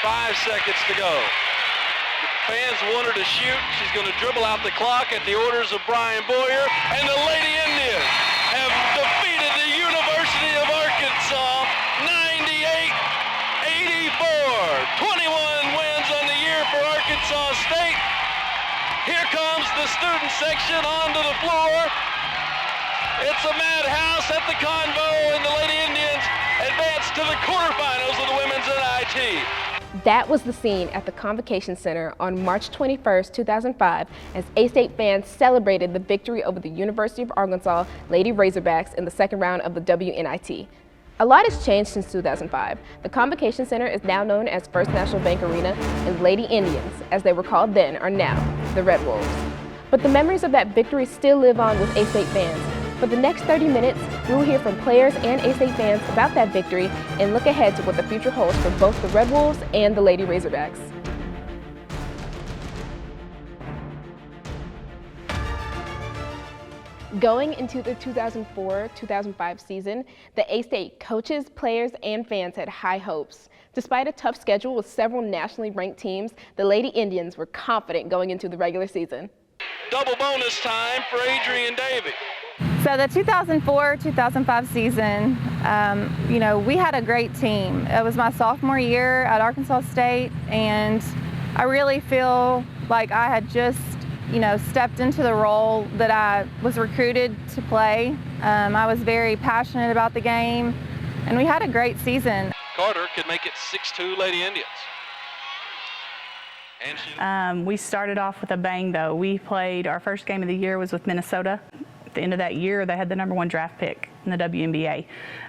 5 seconds to go. Fans want her to shoot. She's going to dribble out the clock at the orders of Brian Boyer. And the Lady Indians have defeated the University of Arkansas 98-84. 21 wins on the year for Arkansas State. Here comes the student section onto the floor. It's a madhouse at the Convo, and the Lady Indians advance to the quarterfinals of the women's NIT. That was the scene at the Convocation Center on March 21st, 2005, as A-State fans celebrated the victory over the University of Arkansas Lady Razorbacks in the second round of the WNIT. A lot has changed since 2005. The Convocation Center is now known as First National Bank Arena, and Lady Indians, as they were called then, are now the Red Wolves. But the memories of that victory still live on with A-State fans. For the next 30 minutes, we will hear from players and A-State fans about that victory and look ahead to what the future holds for both the Red Wolves and the Lady Razorbacks. Going into the 2004-2005 season, the A-State coaches, players, and fans had high hopes. Despite a tough schedule with several nationally ranked teams, the Lady Indians were confident going into the regular season. Double bonus time for Adrian Davey. So the 2004-2005 season, we had a great team. It was my sophomore year at Arkansas State, and I really feel like I had just, stepped into the role that I was recruited to play. I was very passionate about the game, and we had a great season. Carter could make it 6-2 Lady Indians. And we started off with a bang, though. We played, our first game of the year was with Minnesota. At the end of that year, they had the #1 draft pick in the WNBA,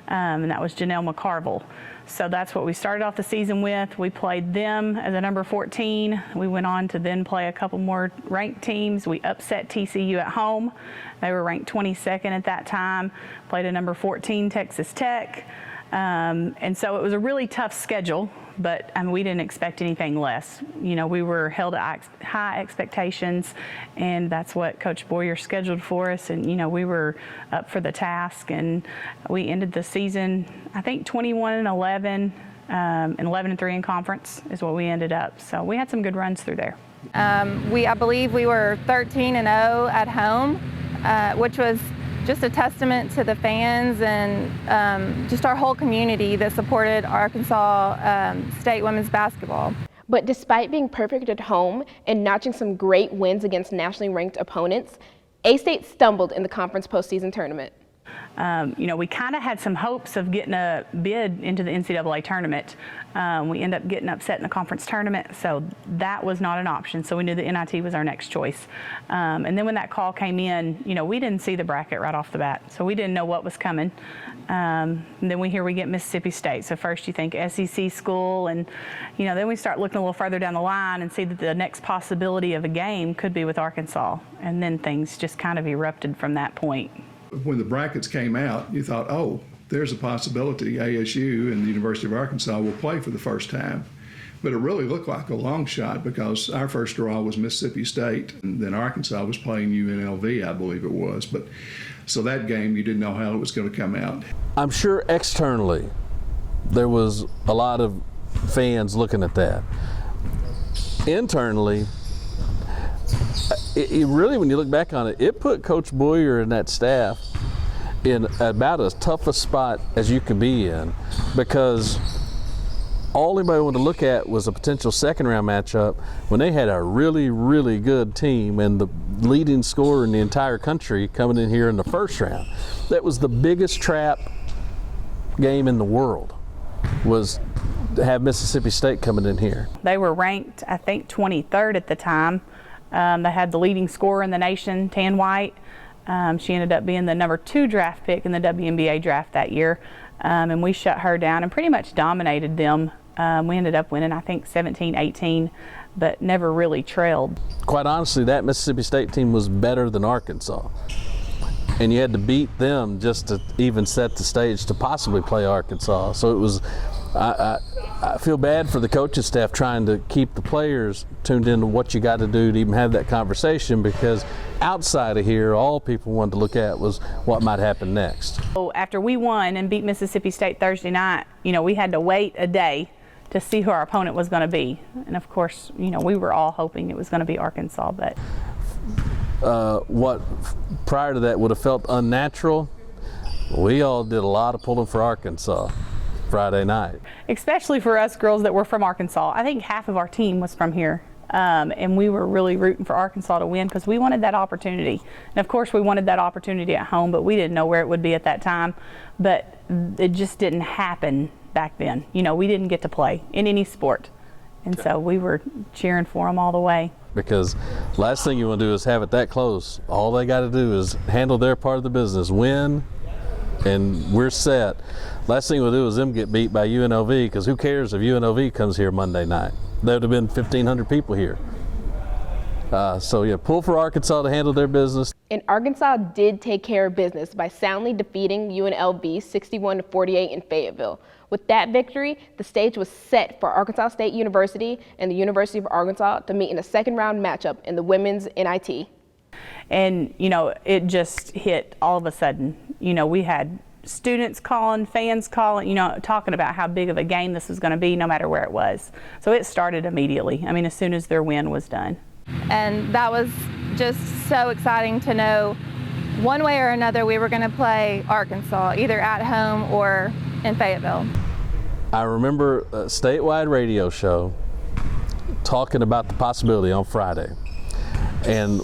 and that was Janelle McCarville. So that's what we started off the season with. We played them as a number 14. We went on to then play a couple more ranked teams. We upset TCU at home. They were ranked 22nd at that time. Played a number 14 Texas Tech. And so it was a really tough schedule, but we didn't expect anything less. We were held at high expectations, and that's what Coach Boyer scheduled for us. And, we were up for the task, and we ended the season, I think, 21-11, and 11-3 in conference is what we ended up. So we had some good runs through there. I believe we were 13-0 at home, which was just a testament to the fans and just our whole community that supported Arkansas State women's basketball. But despite being perfect at home and notching some great wins against nationally ranked opponents, A-State stumbled in the conference postseason tournament. We kind of had some hopes of getting a bid into the NCAA tournament. We ended up getting upset in the conference tournament, so that was not an option. So we knew the NIT was our next choice. And then when that call came in, we didn't see the bracket right off the bat, so we didn't know what was coming. And then we get Mississippi State. So first you think SEC school, and then we start looking a little further down the line and see that the next possibility of a game could be with Arkansas. And then things just kind of erupted from that point. When the brackets came out, you thought, oh, there's a possibility ASU and the University of Arkansas will play for the first time. But it really looked like a long shot because our first draw was Mississippi State, and then Arkansas was playing UNLV, I believe it was. But so that game, you didn't know how it was going to come out. I'm sure externally there was a lot of fans looking at that. Internally, it really, when you look back on it, it put Coach Boyer and that staff in about as tough a spot as you could be in, because all anybody wanted to look at was a potential second-round matchup when they had a really, really good team and the leading scorer in the entire country coming in here in the first round. That was the biggest trap game in the world, was to have Mississippi State coming in here. They were ranked, I think, 23rd at the time. They had the leading scorer in the nation, Tan White. She ended up being the #2 draft pick in the WNBA draft that year, and we shut her down and pretty much dominated them. We ended up winning, I think, 17-18, but never really trailed. Quite honestly, that Mississippi State team was better than Arkansas, and you had to beat them just to even set the stage to possibly play Arkansas. So it was, I feel bad for the coaching staff trying to keep the players tuned into what you got to do to even have that conversation, because outside of here, all people wanted to look at was what might happen next. So after we won and beat Mississippi State Thursday night, we had to wait a day to see who our opponent was going to be. And of course, you know, we were all hoping it was going to be Arkansas, but what prior to that would have felt unnatural, we all did a lot of pulling for Arkansas Friday night. Especially for us girls that were from Arkansas. I think half of our team was from here. And we were really rooting for Arkansas to win because we wanted that opportunity. And of course we wanted that opportunity at home, but we didn't know where it would be at that time. But it just didn't happen back then. You know, we didn't get to play in any sport. And so we were cheering for them all the way. Because last thing you want to do is have it that close. All they got to do is handle their part of the business, win, and we're set. Last thing we'll do is them get beat by UNLV, because who cares if UNLV comes here Monday night? There would have been 1,500 people here. So yeah, pull for Arkansas to handle their business. And Arkansas did take care of business by soundly defeating UNLV 61-48 in Fayetteville. With that victory, the stage was set for Arkansas State University and the University of Arkansas to meet in a second round matchup in the women's NIT. And, you know, it just hit all of a sudden. You know, we had students calling, fans calling, you know, talking about how big of a game this was going to be no matter where it was. So it started immediately. I mean, as soon as their win was done. And that was just so exciting to know one way or another we were going to play Arkansas, either at home or in Fayetteville. I remember a statewide radio show talking about the possibility on Friday. And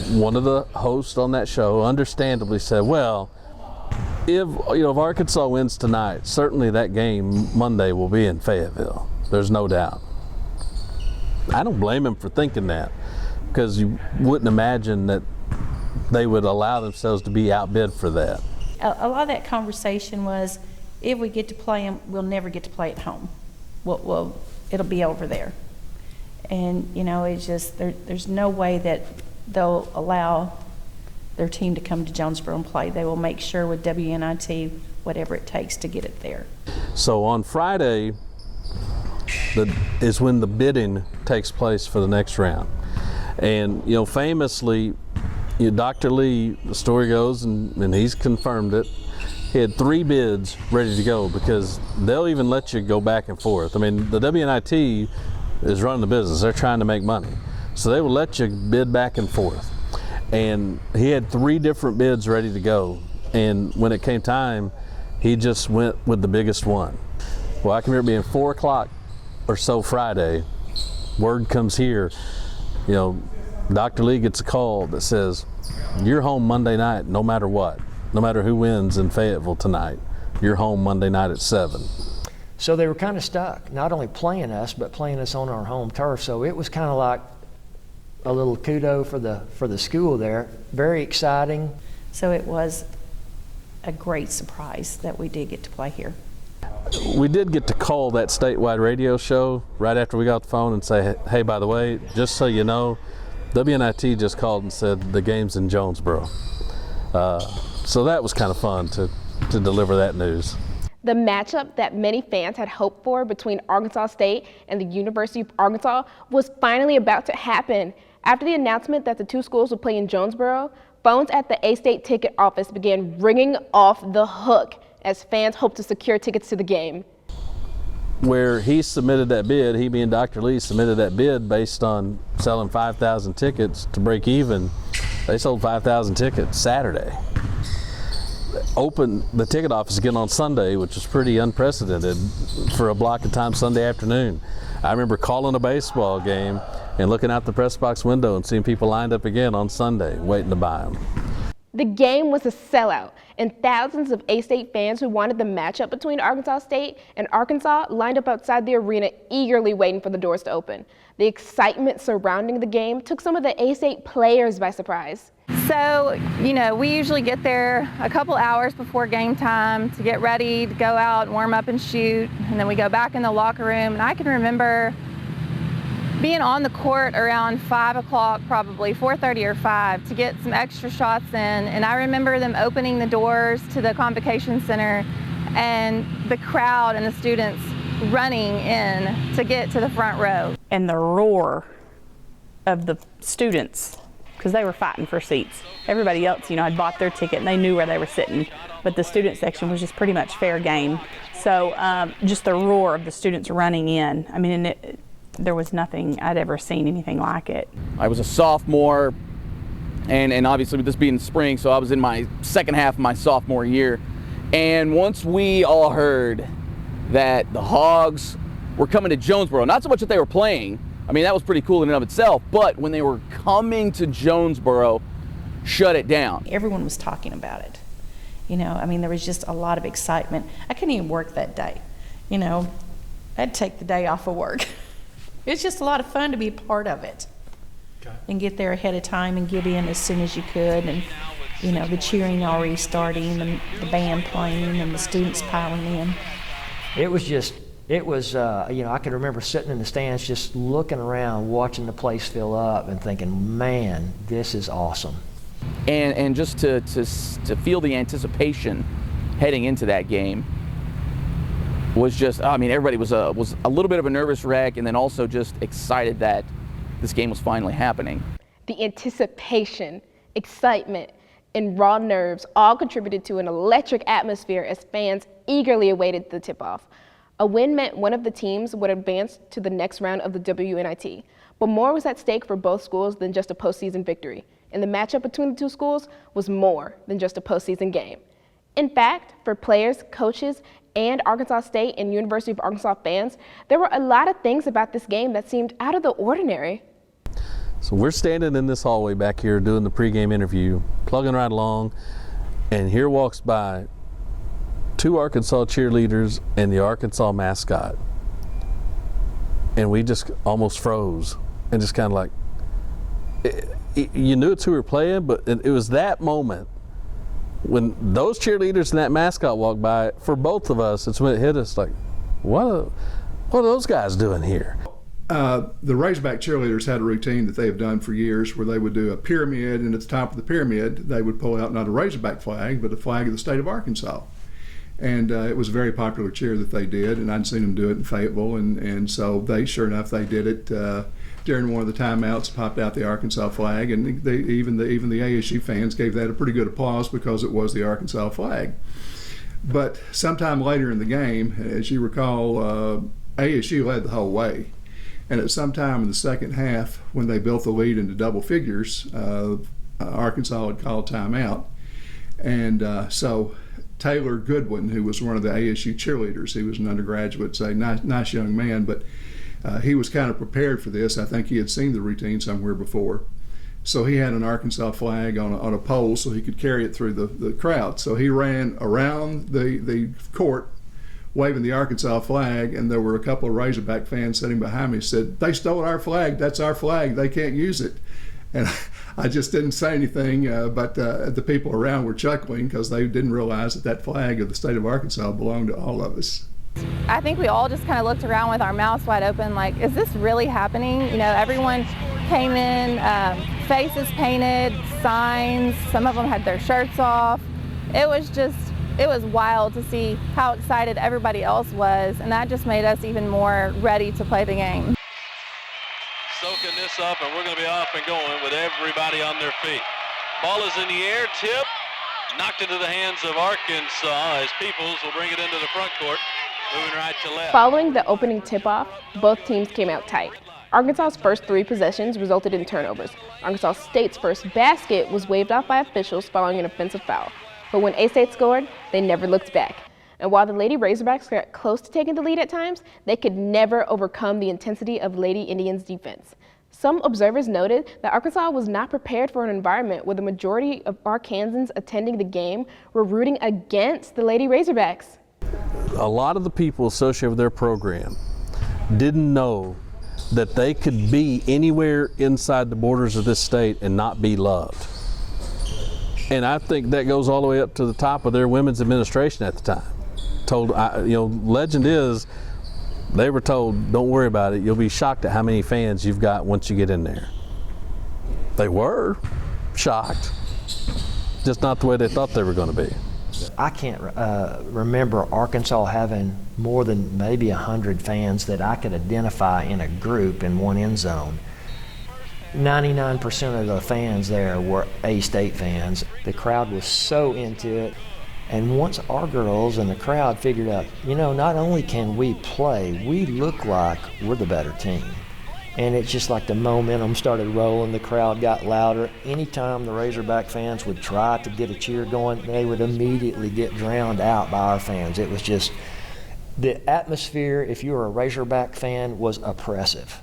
one of the hosts on that show understandably said, well, if Arkansas wins tonight, certainly that game Monday will be in Fayetteville. There's no doubt. I don't blame him for thinking that, because you wouldn't imagine that they would allow themselves to be outbid for that. A lot of that conversation was, if we get to play them, we'll never get to play at home. It'll be over there. And, you know, it's just, there's no way that they'll allow their team to come to Jonesboro and play. They will make sure with WNIT, whatever it takes to get it there. So on Friday is when the bidding takes place for the next round. And, you know, famously, Dr. Lee, the story goes, and he's confirmed it, he had 3 bids ready to go, because they'll even let you go back and forth. I mean, the WNIT is running the business. They're trying to make money. So they will let you bid back and forth. And he had 3 different bids ready to go. And when it came time, he just went with the biggest one. Well, I can remember being 4 o'clock or so Friday, word comes here, you know, Dr. Lee gets a call that says, you're home Monday night no matter what. No matter who wins in Fayetteville tonight, you're home Monday night at 7. So they were kind of stuck, not only playing us, but playing us on our home turf. So it was kind of like a little kudo for the school there. Very exciting. So it was a great surprise that we did get to play here. We did get to call that statewide radio show right after we got the phone and say, hey, by the way, just so you know, WNIT just called and said the game's in Jonesboro. So that was kind of fun to deliver that news. The matchup that many fans had hoped for between Arkansas State and the University of Arkansas was finally about to happen. After the announcement that the 2 schools would play in Jonesboro, phones at the Astate ticket office began ringing off the hook as fans hoped to secure tickets to the game. Where he submitted that bid, he being Dr. Lee submitted that bid based on selling 5,000 tickets to break even. They sold 5,000 tickets Saturday. Opened the ticket office again on Sunday, which was pretty unprecedented for a block of time Sunday afternoon. I remember calling a baseball game and looking out the press box window and seeing people lined up again on Sunday waiting to buy them. The game was a sellout, and thousands of A-State fans who wanted the matchup between Arkansas State and Arkansas lined up outside the arena eagerly waiting for the doors to open. The excitement surrounding the game took some of the A-State players by surprise. So, you know, we usually get there a couple hours before game time to get ready, to go out, warm up and shoot, and then we go back in the locker room. And I can remember being on the court around 5 o'clock, probably 4:30 or 5, to get some extra shots in. And I remember them opening the doors to the Convocation Center and the crowd and the students running in to get to the front row. And the roar of the students because they were fighting for seats. Everybody else, had bought their ticket and they knew where they were sitting, but the student section was just pretty much fair game. So just the roar of the students running in, I mean, there was nothing I'd ever seen anything like it. I was a sophomore, and obviously with this being spring, so I was in my second half of my sophomore year. And once we all heard that the Hogs were coming to Jonesboro, not so much that they were playing, I mean, that was pretty cool in and of itself, but when they were coming to Jonesboro, shut it down. Everyone was talking about it. I mean, there was just a lot of excitement. I couldn't even work that day. I'd take the day off of work. It's just a lot of fun to be a part of it. Okay. And get there ahead of time and get in as soon as you could. And, the cheering already starting, and the band playing, and the students piling in. I can remember sitting in the stands just looking around, watching the place fill up and thinking, man, this is awesome. And just to feel the anticipation heading into that game was just, I mean, everybody was a little bit of a nervous wreck, and then also just excited that this game was finally happening. The anticipation, excitement, and raw nerves all contributed to an electric atmosphere as fans eagerly awaited the tip-off. A win meant one of the teams would advance to the next round of the WNIT, but more was at stake for both schools than just a postseason victory, and the matchup between the two schools was more than just a postseason game. In fact, for players, coaches, and Arkansas State and University of Arkansas fans, there were a lot of things about this game that seemed out of the ordinary. So we're standing in this hallway back here doing the pregame interview, plugging right along, and here walks by 2 Arkansas cheerleaders and the Arkansas mascot. And we just almost froze and just kind of like, you knew it's who we were playing, but it was that moment when those cheerleaders and that mascot walked by, for both of us, it's when it hit us like, what are those guys doing here? The Razorback cheerleaders had a routine that they have done for years where they would do a pyramid, and at the top of the pyramid, they would pull out not a Razorback flag, but a flag of the state of Arkansas. And it was a very popular cheer that they did, and I'd seen them do it in Fayetteville, and so sure enough, they did it during one of the timeouts, popped out the Arkansas flag, and even the ASU fans gave that a pretty good applause because it was the Arkansas flag. But sometime later in the game, as you recall, ASU led the whole way. And at some time in the second half, when they built the lead into double figures, Arkansas had called timeout. And so Taylor Goodwin, who was one of the ASU cheerleaders, he was an undergraduate, a nice young man, but he was kind of prepared for this. I think he had seen the routine somewhere before. So he had an Arkansas flag on a pole so he could carry it through the crowd. So he ran around the court waving the Arkansas flag, and there were a couple of Razorback fans sitting behind me who said, "They stole our flag, that's our flag, they can't use it." And I just didn't say anything, but the people around were chuckling because they didn't realize that flag of the state of Arkansas belonged to all of us. I think we all just kind of looked around with our mouths wide open like, is this really happening? Everyone came in, faces painted, signs, some of them had their shirts off. It was wild to see how excited everybody else was, and that just made us even more ready to play the game. Soaking this up, and we're going to be off and going with everybody on their feet. Ball is in the air, tip, knocked into the hands of Arkansas as Peoples will bring it into the front court, moving right to left. Following the opening tip-off, both teams came out tight. Arkansas's first 3 possessions resulted in turnovers. Arkansas State's first basket was waved off by officials following an offensive foul. But when A-State scored, they never looked back. And while the Lady Razorbacks got close to taking the lead at times, they could never overcome the intensity of Lady Indians' defense. Some observers noted that Arkansas was not prepared for an environment where the majority of Arkansans attending the game were rooting against the Lady Razorbacks. A lot of the people associated with their program didn't know that they could be anywhere inside the borders of this state and not be loved. And I think that goes all the way up to the top of their women's administration at the time. Legend is, they were told, don't worry about it, you'll be shocked at how many fans you've got once you get in there. They were shocked, just not the way they thought they were going to be. I can't remember Arkansas having more than maybe 100 fans that I could identify in a group in one end zone. 99% of the fans there were A-State fans. The crowd was so into it. And once our girls and the crowd figured out, you know, not only can we play, we look like we're the better team. And it's just like the momentum started rolling, the crowd got louder. Anytime the Razorback fans would try to get a cheer going, they would immediately get drowned out by our fans. It was just, the atmosphere, if you were a Razorback fan, was oppressive.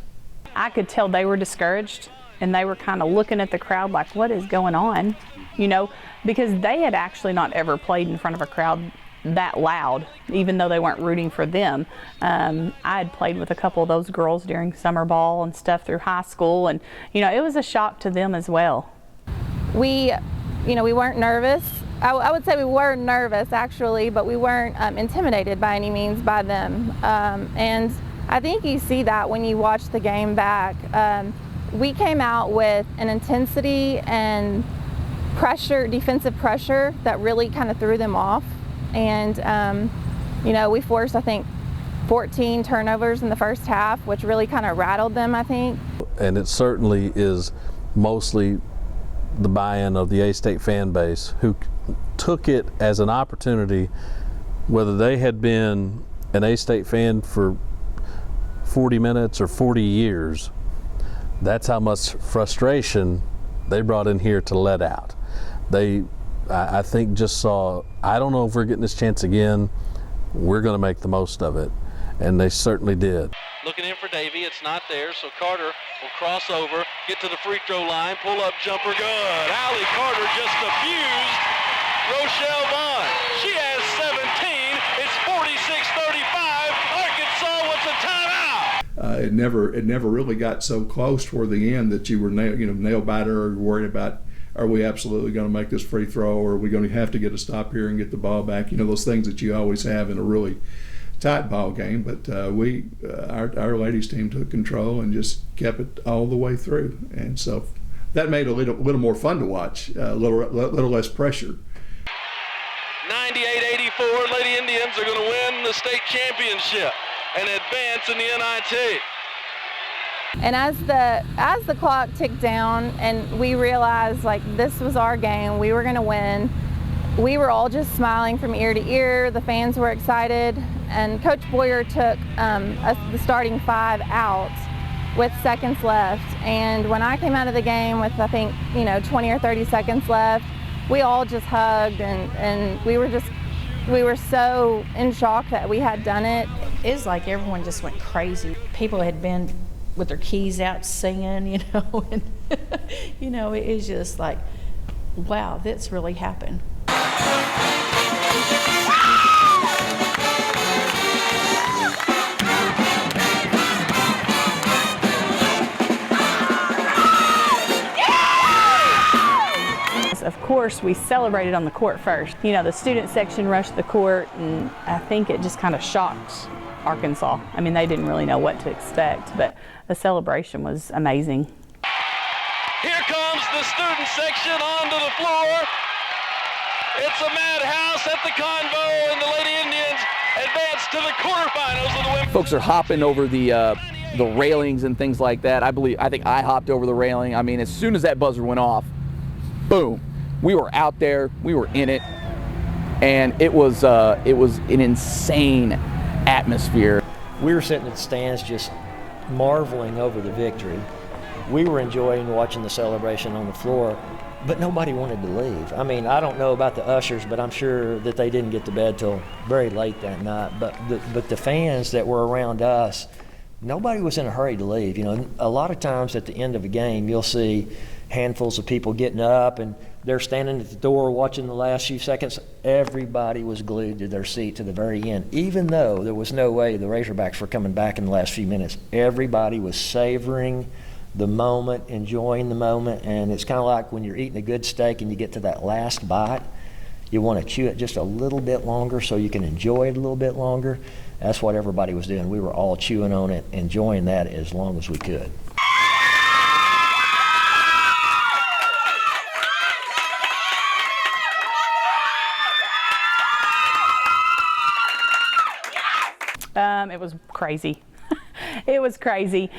I could tell they were discouraged, and they were kind of looking at the crowd like, what is going on? You know, because they had actually not ever played in front of a crowd that loud, even though they weren't rooting for them. I had played with a couple of those girls during summer ball and stuff through high school, and you know, it was a shock to them as well. We weren't nervous. I would say we were nervous actually, but we weren't intimidated by any means by them. And I think you see that when you watch the game back. We came out with an intensity and pressure, defensive pressure, that really kind of threw them off. And, you know, we forced, I think, 14 turnovers in the first half, which really kind of rattled them, I think. And it certainly is mostly the buy-in of the A-State fan base, who took it as an opportunity, whether they had been an A-State fan for 40 minutes or 40 years. That's how much frustration they brought in here to let out. I think just saw, I don't know if we're getting this chance again. We're going to make the most of it. And they certainly did. Looking in for Davey, it's not there, so Carter will cross over, get to the free throw line, pull up jumper, good. Allie Carter just abused Rochelle Vaughn. She has 17, it's 46-35, Arkansas wants a timeout. It never really got so close toward the end that you were nail biter or worried about, are we absolutely going to make this free throw, or are we going to have to get a stop here and get the ball back? You know, those things that you always have in a really tight ball game. But our ladies team took control and just kept it all the way through, and so that made it a little more fun to watch, a little less pressure. 98-84, Lady Indians are going to win the state championship and advance in the NIT. And as the clock ticked down and we realized like this was our game, we were going to win, we were all just smiling from ear to ear. The fans were excited, and Coach Boyer took the starting five out with seconds left. And when I came out of the game with, I think, 20 or 30 seconds left, we all just hugged, and we were so in shock that we had done it. It was like everyone just went crazy. People had been with their keys out singing, and it was just like, wow, that's really happened. Of course, we celebrated on the court first. The student section rushed the court, and I think it just kind of shocked Arkansas. I mean, they didn't really know what to expect, but the celebration was amazing. Here comes the student section onto the floor. It's a madhouse at the Convo, and the Lady Indians advance to the quarterfinals of the women. Folks are hopping over the railings and things like that. I think I hopped over the railing. I mean, as soon as that buzzer went off, boom, we were out there, we were in it, and it was an insane atmosphere. We were sitting in the stands just marveling over the victory. We were enjoying watching the celebration on the floor, but nobody wanted to leave. I mean, I don't know about the ushers, but I'm sure that they didn't get to bed till very late that night. But the fans that were around us, nobody was in a hurry to leave. A lot of times at the end of a game, you'll see handfuls of people getting up and they're standing at the door watching the last few seconds. Everybody was glued to their seat to the very end. Even though there was no way the Razorbacks were coming back in the last few minutes, everybody was savoring the moment, enjoying the moment. And it's kind of like when you're eating a good steak and you get to that last bite, you want to chew it just a little bit longer so you can enjoy it a little bit longer. That's what everybody was doing. We were all chewing on it, enjoying that as long as we could. It was crazy. It was crazy.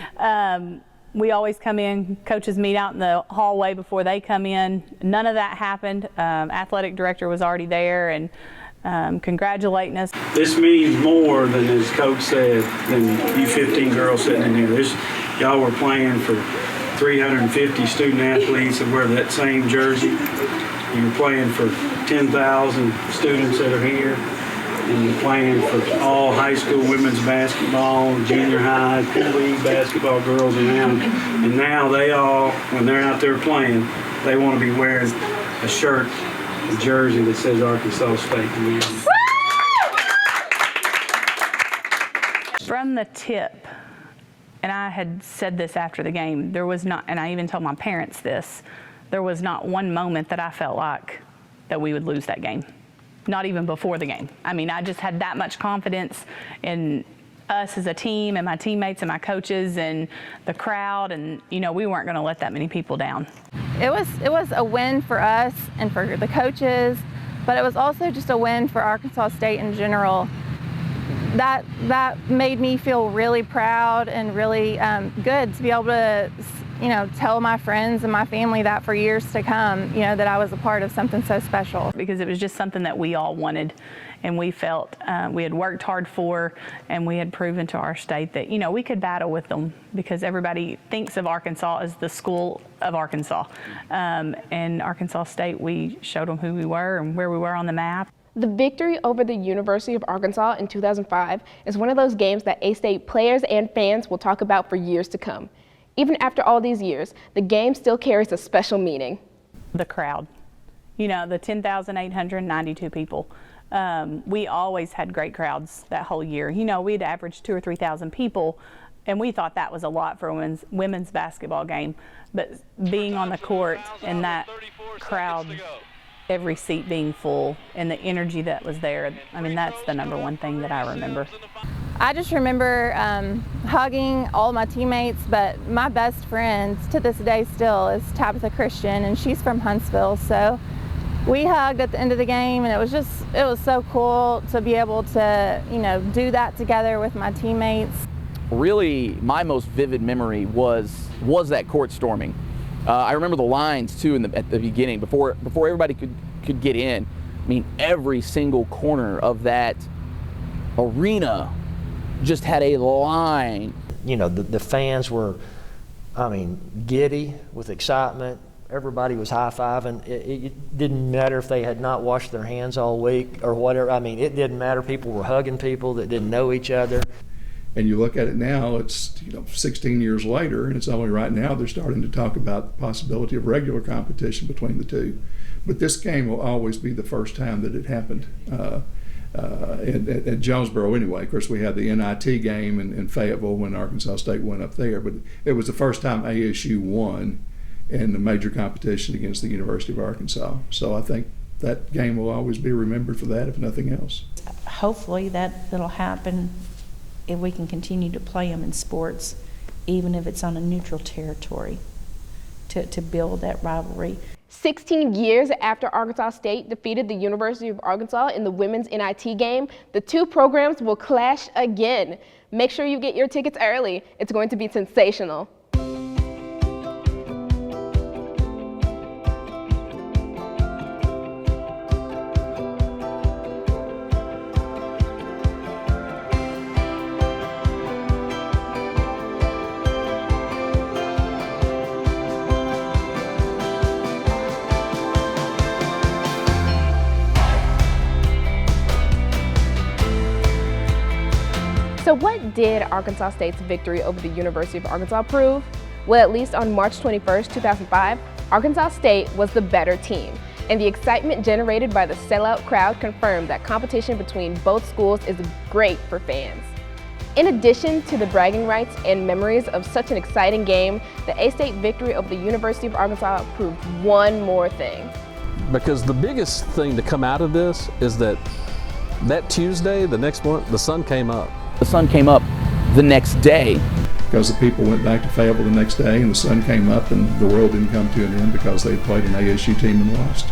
We always come in, coaches meet out in the hallway before they come in. None of that happened. Athletic director was already there and congratulating us. This means more than, as Coach said, than you 15 girls sitting in here. Y'all were playing for 350 student athletes that wear that same jersey. You're playing for 10,000 students that are here. And you're playing for all high school women's basketball, junior high, pool league basketball girls around. And now they all, when they're out there playing, they want to be wearing a shirt, a jersey that says Arkansas State. From the tip, and I had said this after the game, there was not, and I even told my parents this, there was not one moment that I felt like that we would lose that game. Not even before the game. I mean, I just had that much confidence in us as a team and my teammates and my coaches and the crowd, and we weren't going to let that many people down. It was a win for us and for the coaches, but it was also just a win for Arkansas State in general. That made me feel really proud and really good to be able to tell my friends and my family that for years to come, that I was a part of something so special. Because it was just something that we all wanted, and we felt we had worked hard for, and we had proven to our state that, we could battle with them, because everybody thinks of Arkansas as the school of Arkansas. And Arkansas State, we showed them who we were and where we were on the map. The victory over the University of Arkansas in 2005 is one of those games that A-State players and fans will talk about for years to come. Even after all these years, the game still carries a special meaning. The crowd, the 10,892 people. We always had great crowds that whole year. We'd averaged 2,000 or 3,000 people, and we thought that was a lot for a women's basketball game. But being on the court and that crowd, every seat being full, and the energy that was there, I mean, that's the number one thing that I remember. I just remember hugging all my teammates, but my best friend to this day still is Tabitha Christian, and she's from Huntsville. So we hugged at the end of the game, and it was so cool to be able to, do that together with my teammates. Really, my most vivid memory was that court storming. I remember the lines too at the beginning, before everybody could get in. I mean, every single corner of that arena just had a line. The fans were, giddy with excitement. Everybody was high-fiving. It didn't matter if they had not washed their hands all week or whatever. I mean, it didn't matter. People were hugging people that didn't know each other. And you look at it now, it's 16 years later, and it's only right now they're starting to talk about the possibility of regular competition between the two. But this game will always be the first time that it happened. At Jonesboro anyway. Of course, we had the NIT game in Fayetteville when Arkansas State went up there, but it was the first time ASU won in the major competition against the University of Arkansas. So I think that game will always be remembered for that, if nothing else. Hopefully that'll happen if we can continue to play them in sports, even if it's on a neutral territory, to build that rivalry. 16 years after Arkansas State defeated the University of Arkansas in the women's NIT game, the two programs will clash again. Make sure you get your tickets early. It's going to be sensational. So what did Arkansas State's victory over the University of Arkansas prove? Well, at least on March 21st, 2005, Arkansas State was the better team, and the excitement generated by the sellout crowd confirmed that competition between both schools is great for fans. In addition to the bragging rights and memories of such an exciting game, the A-State victory over the University of Arkansas proved one more thing. Because the biggest thing to come out of this is that Tuesday, the next one, the sun came up. The sun came up the next day. Because the people went back to Fayetteville the next day and the sun came up and the world didn't come to an end because they played an ASU team and lost.